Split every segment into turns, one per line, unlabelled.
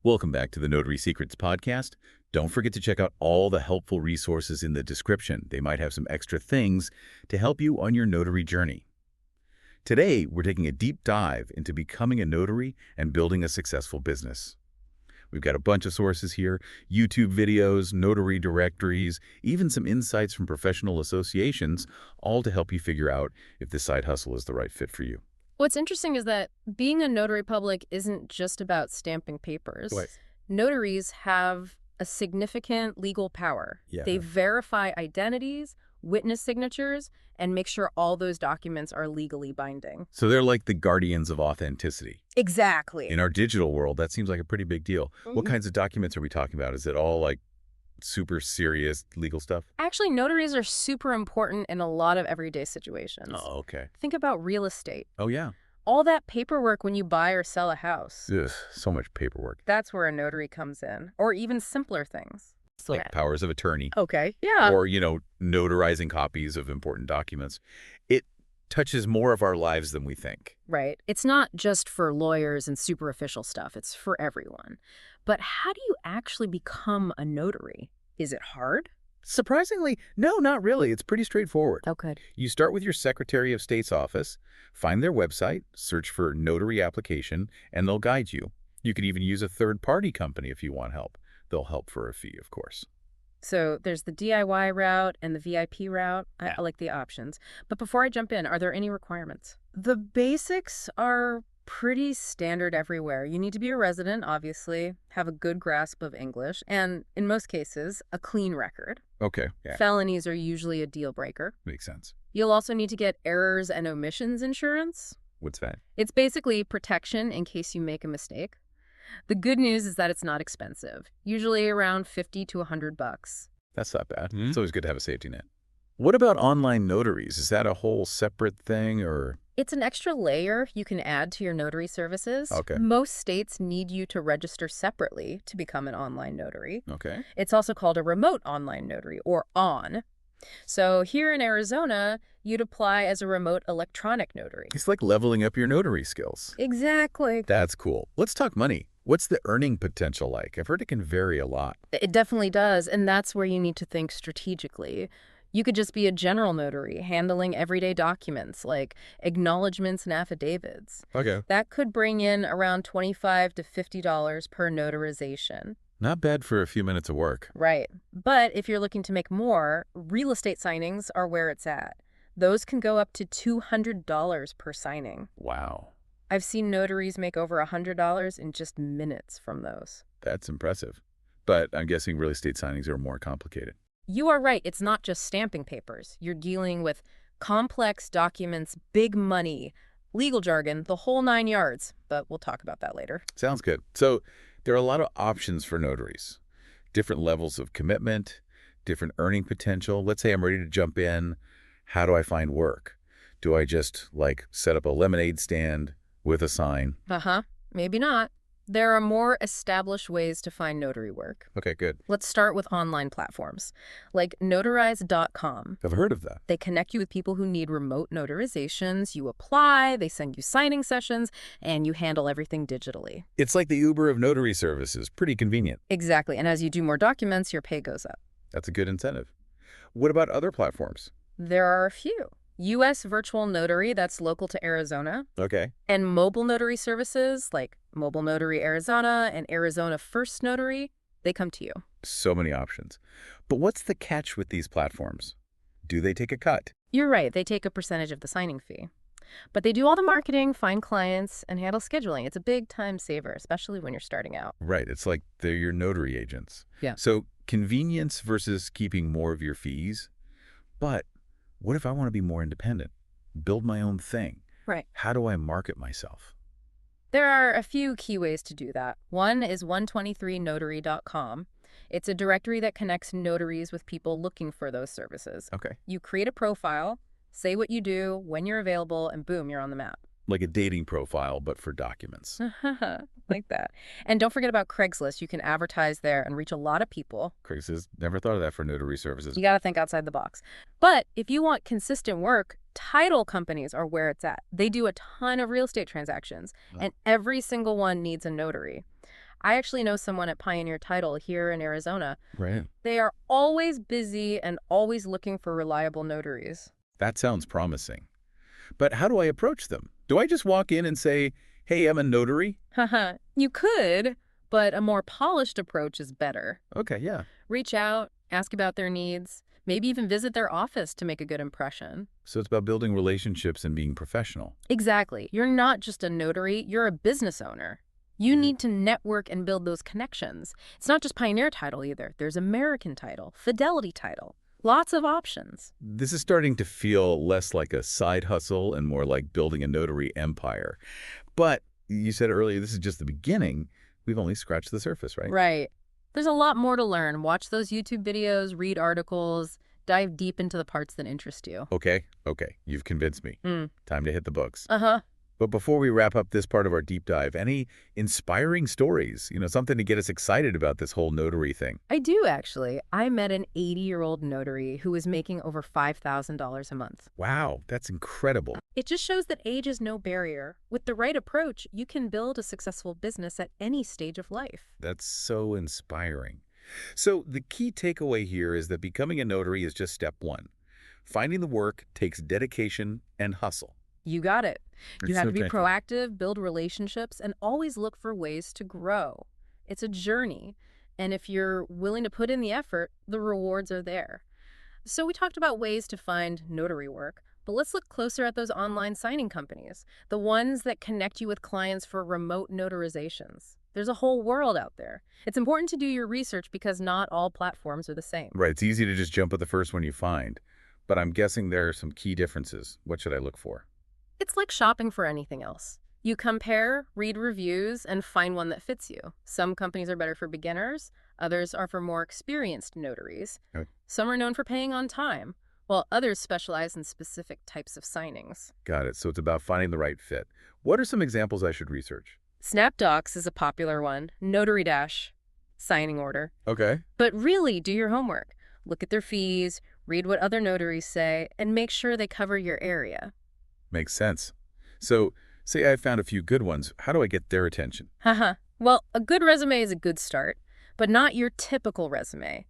Welcome back to the Notary Secrets Podcast. Don't forget to check out all the helpful resources in the description. They might have some extra things to help you on your notary journey. Today, we're taking a deep dive into becoming a notary and building a successful business. We've got a bunch of sources here, YouTube videos, notary directories, even some insights from professional associations, all to help you figure out if this side hustle is the right fit for you.
What's interesting is that being a notary public isn't just about stamping papers.
Right.
Notaries have a significant legal power.
Yeah.
They verify identities, witness signatures, and make sure all those documents are legally binding.
So they're like the guardians of authenticity.
Exactly.
In our digital world, that seems like a pretty big deal. What kinds of documents are we talking about? Is it all like super serious legal stuff?
Actually, notaries are super important in a lot of everyday situations.
Oh, okay.
Think about real estate.
Oh, yeah.
All that paperwork when you buy or sell a house.
Ugh, so much paperwork.
That's where a notary comes in. Or even simpler things.
Like powers of attorney.
Okay, yeah.
Or, notarizing copies of important documents. It touches more of our lives than we think.
Right. It's not just for lawyers and super official stuff. It's for everyone. But how do you actually become a notary? Is it hard?
Surprisingly, no, not really. It's pretty straightforward.
Oh, good.
You start with your Secretary of State's office, find their website, search for notary application, and they'll guide you. You could even use a third-party company if you want help. They'll help for a fee, of course.
So there's the DIY route and the VIP route. I like the options. But before I jump in, are there any requirements? The basics are pretty standard everywhere. You need to be a resident, obviously, have a good grasp of English, and in most cases, a clean record.
Okay. Yeah.
Felonies are usually a deal breaker.
Makes sense.
You'll also need to get errors and omissions insurance.
What's that?
It's basically protection in case you make a mistake. The good news is that it's not expensive, usually around $50 to $100.
That's not bad. It's always good to have a safety net. What about online notaries? Is that a whole separate thing or?
It's an extra layer you can add to your notary services.
Okay.
Most states need you to register separately to become an online notary.
Okay.
It's also called a remote online notary, or ON. So here in Arizona, you'd apply as a remote electronic notary.
It's like leveling up your notary skills.
Exactly.
That's cool. Let's talk money. What's the earning potential like? I've heard it can vary a lot.
It definitely does, and that's where you need to think strategically. You could just be a general notary, handling everyday documents like acknowledgments and affidavits.
Okay.
That could bring in around $25 to $50 per notarization.
Not bad for a few minutes of work.
Right. But if you're looking to make more, real estate signings are where it's at. Those can go up to $200 per signing.
Wow.
I've seen notaries make over $100 in just minutes from those.
That's impressive. But I'm guessing real estate signings are more complicated.
You are right. It's not just stamping papers. You're dealing with complex documents, big money, legal jargon, the whole 9 yards. But we'll talk about that later.
Sounds good. So there are a lot of options for notaries. Different levels of commitment, different earning potential. Let's say I'm ready to jump in. How do I find work? Do I just set up a lemonade stand with a sign?
Maybe not. There are more established ways to find notary work.
Okay, good.
Let's start with online platforms, like notarize.com.
I've heard of that.
They connect you with people who need remote notarizations. You apply, they send you signing sessions, and you handle everything digitally.
It's like the Uber of notary services. Pretty convenient.
Exactly. And as you do more documents, your pay goes up.
That's a good incentive. What about other platforms?
There are a few. U.S. Virtual Notary, that's local to Arizona.
Okay.
And mobile notary services like Mobile Notary Arizona and Arizona First Notary, they come to you.
So many options. But what's the catch with these platforms? Do they take a cut?
You're right. They take a percentage of the signing fee. But they do all the marketing, find clients, and handle scheduling. It's a big time saver, especially when you're starting out.
Right. It's like they're your notary agents.
Yeah.
So convenience versus keeping more of your fees. But what if I want to be more independent? Build my own thing.
Right.
How do I market myself?
There are a few key ways to do that. One is 123notary.com. It's a directory that connects notaries with people looking for those services.
Okay.
You create a profile, say what you do, when you're available, and boom, you're on the map.
Like a dating profile, but for documents.
Like that. And don't forget about Craigslist. You can advertise there and reach a lot of people.
Craigslist, never thought of that for notary services.
You got to think outside the box. But if you want consistent work, title companies are where it's at. They do a ton of real estate transactions, and every single one needs a notary. I actually know someone at Pioneer Title here in Arizona.
Right.
They are always busy and always looking for reliable notaries.
That sounds promising. But how do I approach them? Do I just walk in and say, hey, I'm a notary?
Haha, you could, but a more polished approach is better.
Okay, yeah.
Reach out, ask about their needs, maybe even visit their office to make a good impression.
So it's about building relationships and being professional.
Exactly. You're not just a notary, you're a business owner. You need to network and build those connections. It's not just Pioneer Title either. There's American Title, Fidelity Title. Lots of options.
This is starting to feel less like a side hustle and more like building a notary empire. But you said earlier this is just the beginning. We've only scratched the surface, right?
Right. There's a lot more to learn. Watch those YouTube videos, read articles, dive deep into the parts that interest you.
Okay. You've convinced me. Time to hit the books.
Uh-huh.
But before we wrap up this part of our deep dive, any inspiring stories, something to get us excited about this whole notary thing?
I do, actually. I met an 80-year-old notary who was making over $5,000 a month.
Wow, that's incredible.
It just shows that age is no barrier. With the right approach, you can build a successful business at any stage of life.
That's so inspiring. So the key takeaway here is that becoming a notary is just step one. Finding the work takes dedication and hustle.
You got it. You have to be
Okay.
proactive, build relationships, and always look for ways to grow. It's a journey, and if you're willing to put in the effort, the rewards are there. So we talked about ways to find notary work, but let's look closer at those online signing companies, the ones that connect you with clients for remote notarizations. There's a whole world out there. It's important to do your research because not all platforms are the same.
Right, it's easy to just jump at the first one you find, but I'm guessing there are some key differences. What should I look for?
It's like shopping for anything else. You compare, read reviews, and find one that fits you. Some companies are better for beginners, others are for more experienced notaries.
Okay.
Some are known for paying on time, while others specialize in specific types of signings.
Got it. So it's about finding the right fit. What are some examples I should research?
SnapDocs is a popular one, Notary Dash, signing order.
Okay.
But really, do your homework. Look at their fees, read what other notaries say, and make sure they cover your area.
Makes sense. So, say I found a few good ones. How do I get their attention?
Haha. Well, a good resume is a good start, but not your typical resume.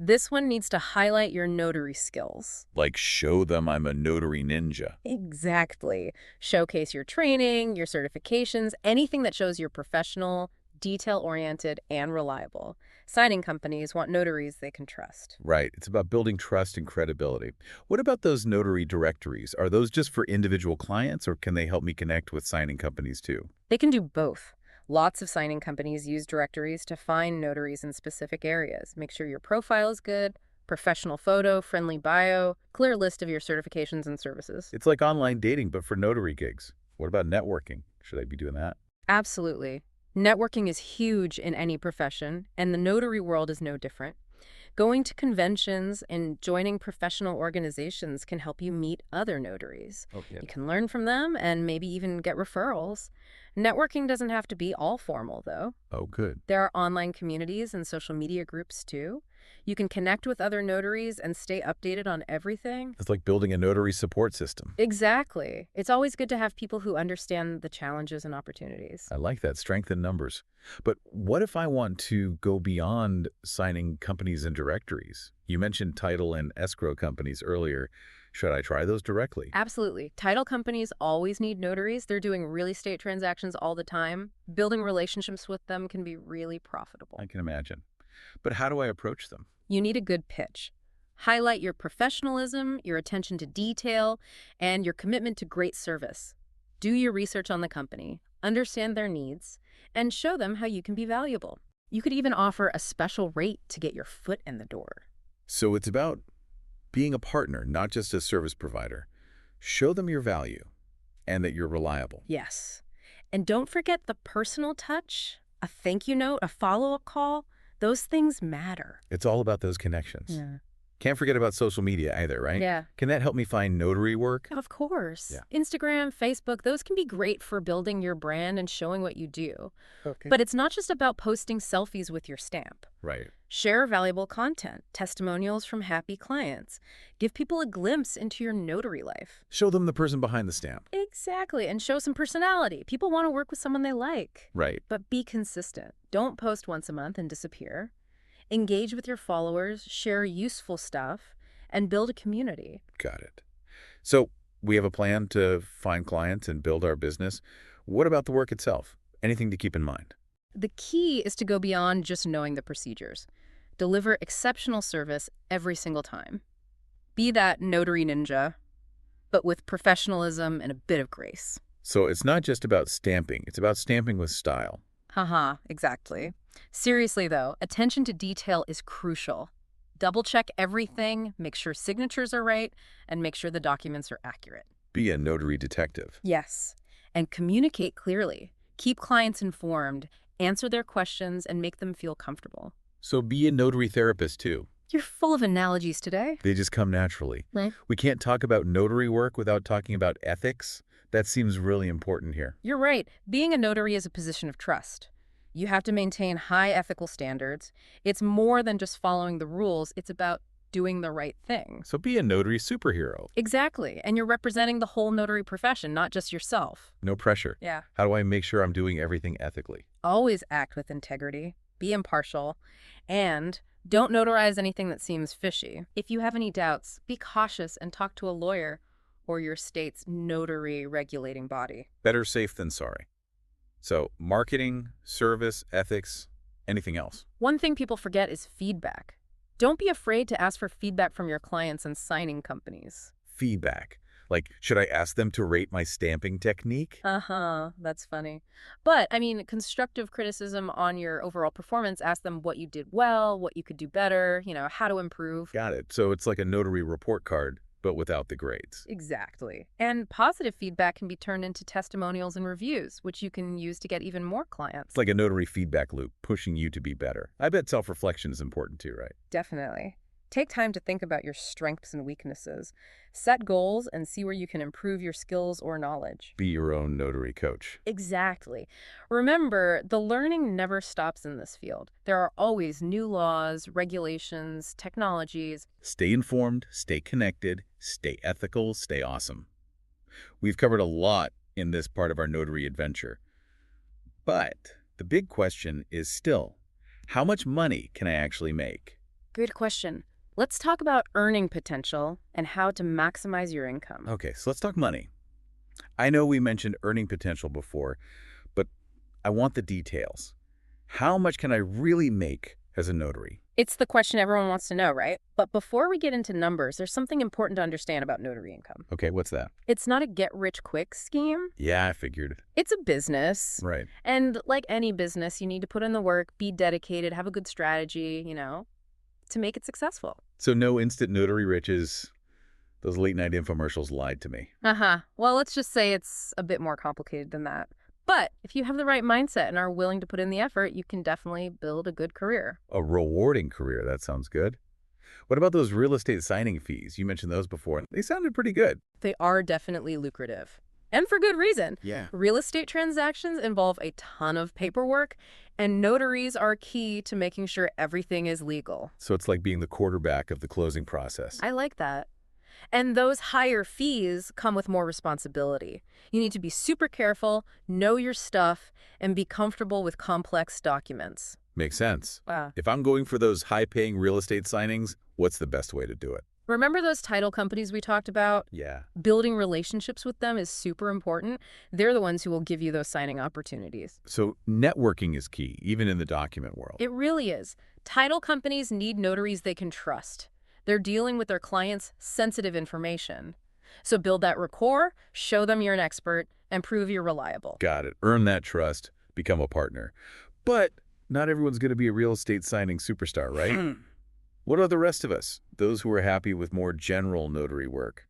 This one needs to highlight your notary skills.
Like show them I'm a notary ninja.
Exactly. Showcase your training, your certifications, anything that shows you're professional, detail-oriented, and reliable. Signing companies want notaries they can trust.
Right. It's about building trust and credibility. What about those notary directories? Are those just for individual clients, or can they help me connect with signing companies too?
They can do both. Lots of signing companies use directories to find notaries in specific areas. Make sure your profile is good, professional photo, friendly bio, clear list of your certifications and services.
It's like online dating, but for notary gigs. What about networking? Should I be doing that?
Absolutely. Networking is huge in any profession, and the notary world is no different. Going to conventions and joining professional organizations can help you meet other notaries.
Okay.
You can learn from them and maybe even get referrals. Networking doesn't have to be all formal, though.
Oh, good.
There are online communities and social media groups, too. You can connect with other notaries and stay updated on everything.
It's like building a notary support system.
Exactly. It's always good to have people who understand the challenges and opportunities.
I like that, strength in numbers. But what if I want to go beyond signing companies and directories? You mentioned title and escrow companies earlier. Should I try those directly?
Absolutely. Title companies always need notaries. They're doing real estate transactions all the time. Building relationships with them can be really profitable.
I can imagine. But how do I approach them?
You need a good pitch. Highlight your professionalism, your attention to detail, and your commitment to great service. Do your research on the company, understand their needs, and show them how you can be valuable. You could even offer a special rate to get your foot in the door.
So it's about being a partner, not just a service provider. Show them your value and that you're reliable.
Yes. And don't forget the personal touch, a thank you note, a follow-up call. Those things matter.
It's all about those connections.
Yeah.
Can't forget about social media either, right?
Yeah.
Can that help me find notary work?
Of course.
Yeah.
Instagram, Facebook, those can be great for building your brand and showing what you do.
Okay.
But it's not just about posting selfies with your stamp.
Right.
Share valuable content, testimonials from happy clients. Give people a glimpse into your notary life.
Show them the person behind the stamp.
Exactly, and show some personality. People want to work with someone they like.
Right.
But be consistent. Don't post once a month and disappear. Engage with your followers, share useful stuff, and build a community.
Got it. So we have a plan to find clients and build our business. What about the work itself? Anything to keep in mind?
The key is to go beyond just knowing the procedures. Deliver exceptional service every single time. Be that notary ninja, but with professionalism and a bit of grace.
So it's not just about stamping. It's about stamping with style.
Haha, exactly. Seriously, though, attention to detail is crucial. Double-check everything, make sure signatures are right, and make sure the documents are accurate.
Be a notary detective.
Yes, and communicate clearly. Keep clients informed, answer their questions, and make them feel comfortable.
So be a notary therapist, too.
You're full of analogies today.
They just come naturally.
Right.
We can't talk about notary work without talking about ethics. That seems really important here.
You're right. Being a notary is a position of trust. You have to maintain high ethical standards. It's more than just following the rules. It's about doing the right thing.
So be a notary superhero.
Exactly. And you're representing the whole notary profession, not just yourself.
No pressure.
Yeah.
How do I make sure I'm doing everything ethically?
Always act with integrity. Be impartial. And don't notarize anything that seems fishy. If you have any doubts, be cautious and talk to a lawyer or your state's notary regulating body.
Better safe than sorry. So marketing, service, ethics, anything else?
One thing people forget is feedback. Don't be afraid to ask for feedback from your clients and signing companies.
Feedback. Like, should I ask them to rate my stamping technique?
That's funny. But, I mean, constructive criticism on your overall performance, ask them what you did well, what you could do better, how to improve.
Got it. So it's like a notary report card, but without the grades.
Exactly. And positive feedback can be turned into testimonials and reviews, which you can use to get even more clients.
It's like a notary feedback loop, pushing you to be better. I bet self-reflection is important too, right?
Definitely. Take time to think about your strengths and weaknesses. Set goals and see where you can improve your skills or knowledge.
Be your own notary coach.
Exactly. Remember, the learning never stops in this field. There are always new laws, regulations, technologies.
Stay informed, stay connected, stay ethical, stay awesome. We've covered a lot in this part of our notary adventure. But the big question is still, how much money can I actually make?
Good question. Let's talk about earning potential and how to maximize your income.
Okay, so let's talk money. I know we mentioned earning potential before, but I want the details. How much can I really make as a notary?
It's the question everyone wants to know, right? But before we get into numbers, there's something important to understand about notary income.
Okay, what's that?
It's not a get-rich-quick scheme.
Yeah, I figured.
It's a business.
Right.
And like any business, you need to put in the work, be dedicated, have a good strategy, to make it successful.
So no instant notary riches. Those late-night infomercials lied to me.
Well, let's just say it's a bit more complicated than that. But if you have the right mindset and are willing to put in the effort, you can definitely build a good career.
A rewarding career, that sounds good. What about those real estate signing fees? You mentioned those before. They sounded pretty good.
They are definitely lucrative. And for good reason.
Yeah.
Real estate transactions involve a ton of paperwork, and notaries are key to making sure everything is legal.
So it's like being the quarterback of the closing process.
I like that. And those higher fees come with more responsibility. You need to be super careful, know your stuff, and be comfortable with complex documents.
Makes sense.
Wow.
If I'm going for those high-paying real estate signings, what's the best way to do it?
Remember those title companies we talked about?
Yeah.
Building relationships with them is super important. They're the ones who will give you those signing opportunities.
So networking is key, even in the document world.
It really is. Title companies need notaries they can trust. They're dealing with their clients' sensitive information. So build that rapport, show them you're an expert, and prove you're reliable.
Got it. Earn that trust, become a partner. But not everyone's going to be a real estate signing superstar, right? What are the rest of us, those who are happy with more general notary work?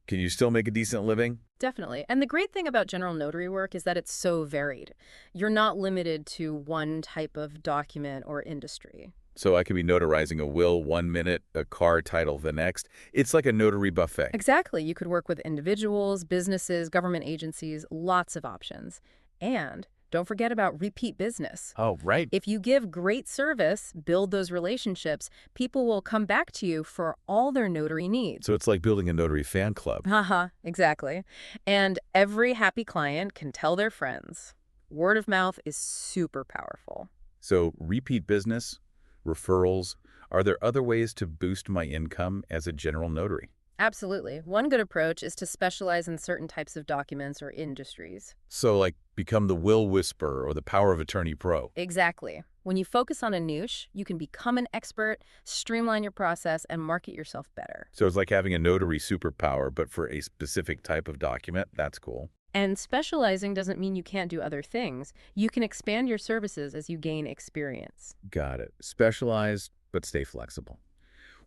Can you still make a decent living?
Definitely. And the great thing about general notary work is that it's so varied. You're not limited to one type of document or industry.
So I could be notarizing a will 1 minute, a car title the next. It's like a notary buffet.
Exactly. You could work with individuals, businesses, government agencies, lots of options. And don't forget about repeat business.
Oh, right.
If you give great service, build those relationships, people will come back to you for all their notary needs.
So it's like building a notary fan club.
Haha, exactly. And every happy client can tell their friends. Word of mouth is super powerful.
So repeat business, referrals, are there other ways to boost my income as a general notary?
Absolutely. One good approach is to specialize in certain types of documents or industries.
So like become the will whisperer or the power of attorney pro.
Exactly. When you focus on a niche, you can become an expert, streamline your process, and market yourself better.
So it's like having a notary superpower, but for a specific type of document. That's cool.
And specializing doesn't mean you can't do other things. You can expand your services as you gain experience.
Got it. Specialized, but stay flexible.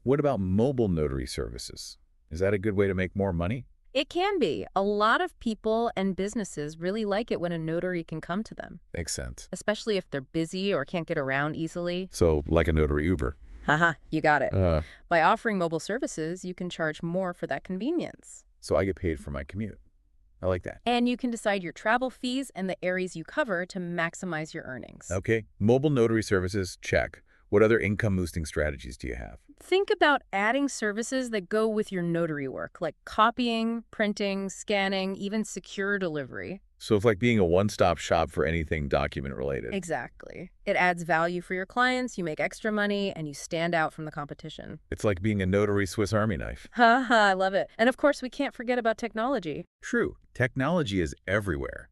What about mobile notary services? Is that a good way to make more money?
It can be. A lot of people and businesses really like it when a notary can come to them,
Makes sense.
especially if they're busy or can't get around easily.
So like a notary Uber.
Haha, you got it.
Uh,
By offering mobile services, you can charge more for that convenience.
so I get paid for my commute. I like that.
And you can decide your travel fees and the areas you cover to maximize your earnings.
Okay. Mobile notary services, check. What other income boosting strategies do you have?
Think about adding services that go with your notary work, like copying, printing, scanning, even secure delivery.
So it's like being a one-stop shop for anything document related.
Exactly. It adds value for your clients, you make extra money, and you stand out from the competition.
It's like being a notary Swiss Army knife.
Haha, I love it. And of course, we can't forget about technology.
True. Technology is everywhere.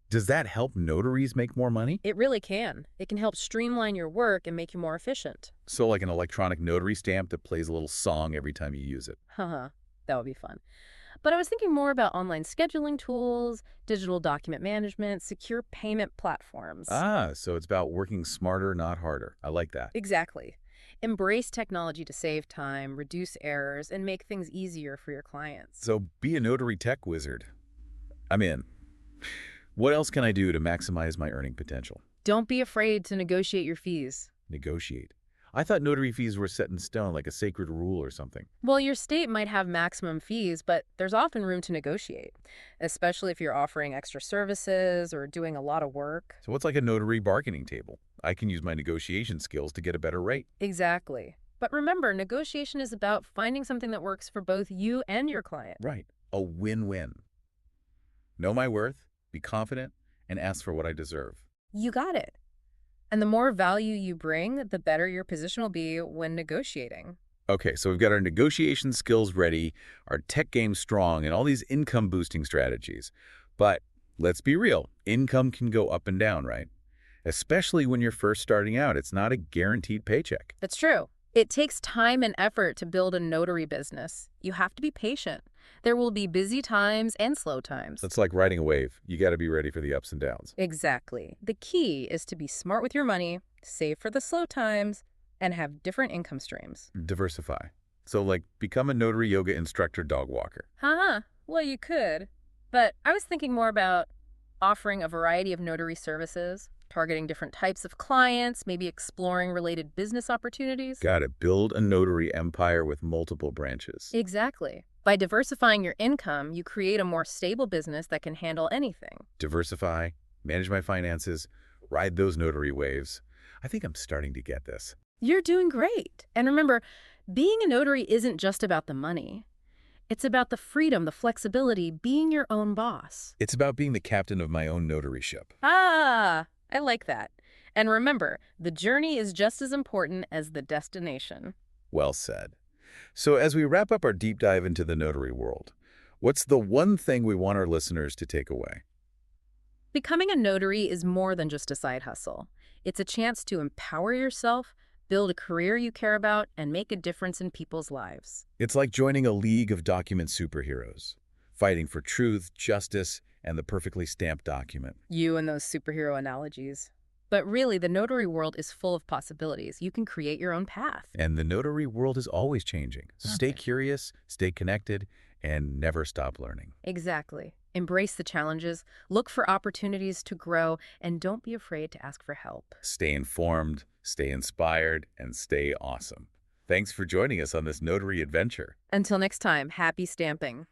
Does that help notaries make more money?
It really can. It can help streamline your work and make you more efficient.
So like an electronic notary stamp that plays a little song every time you use it.
Haha, that would be fun. But I was thinking more about online scheduling tools, digital document management, secure payment platforms.
Ah, so it's about working smarter, not harder. I like that.
Exactly. Embrace technology to save time, reduce errors, and make things easier for your clients.
So be a notary tech wizard. I'm in. What else can I do to maximize my earning potential?
Don't be afraid to negotiate your fees.
Negotiate. I thought notary fees were set in stone, like a sacred rule or something.
Well, your state might have maximum fees, but there's often room to negotiate, especially if you're offering extra services or doing a lot of work.
So what's like a notary bargaining table? I can use my negotiation skills to get a better rate.
Exactly. But remember, negotiation is about finding something that works for both you and your client.
Right. A win-win. Know my worth, be confident, and ask for what I deserve.
You got it. And the more value you bring, the better your position will be when negotiating.
Okay, so we've got our negotiation skills ready, our tech game strong, and all these income boosting strategies. But let's be real, income can go up and down, right? Especially when you're first starting out. It's not a guaranteed paycheck.
That's true. It takes time and effort to build a notary business. You have to be patient. There will be busy times and slow times.
It's like riding a wave. You got to be ready for the ups and downs.
Exactly. The key is to be smart with your money, save for the slow times, and have different income streams.
Diversify. So like become a notary yoga instructor dog walker.
Haha. Well, you could. But I was thinking more about offering a variety of notary services, targeting different types of clients, maybe exploring related business opportunities.
Got to build a notary empire with multiple branches.
Exactly. By diversifying your income, you create a more stable business that can handle anything.
Diversify, manage my finances, ride those notary waves. I think I'm starting to get this.
You're doing great. And remember, being a notary isn't just about the money. It's about the freedom, the flexibility, being your own boss.
It's about being the captain of my own notary ship.
Ah, I like that. And remember, the journey is just as important as the destination.
Well said. So as we wrap up our deep dive into the notary world, what's the one thing we want our listeners to take away?
Becoming a notary is more than just a side hustle. It's a chance to empower yourself, build a career you care about, and make a difference in people's lives.
It's like joining a league of document superheroes, fighting for truth, justice, and the perfectly stamped document.
You and those superhero analogies. But really, the notary world is full of possibilities. You can create your own path.
And the notary world is always changing. So stay curious, stay connected, and never stop learning.
Exactly. Embrace the challenges, look for opportunities to grow, and don't be afraid to ask for help.
Stay informed, stay inspired, and stay awesome. Thanks for joining us on this notary adventure.
Until next time, happy stamping.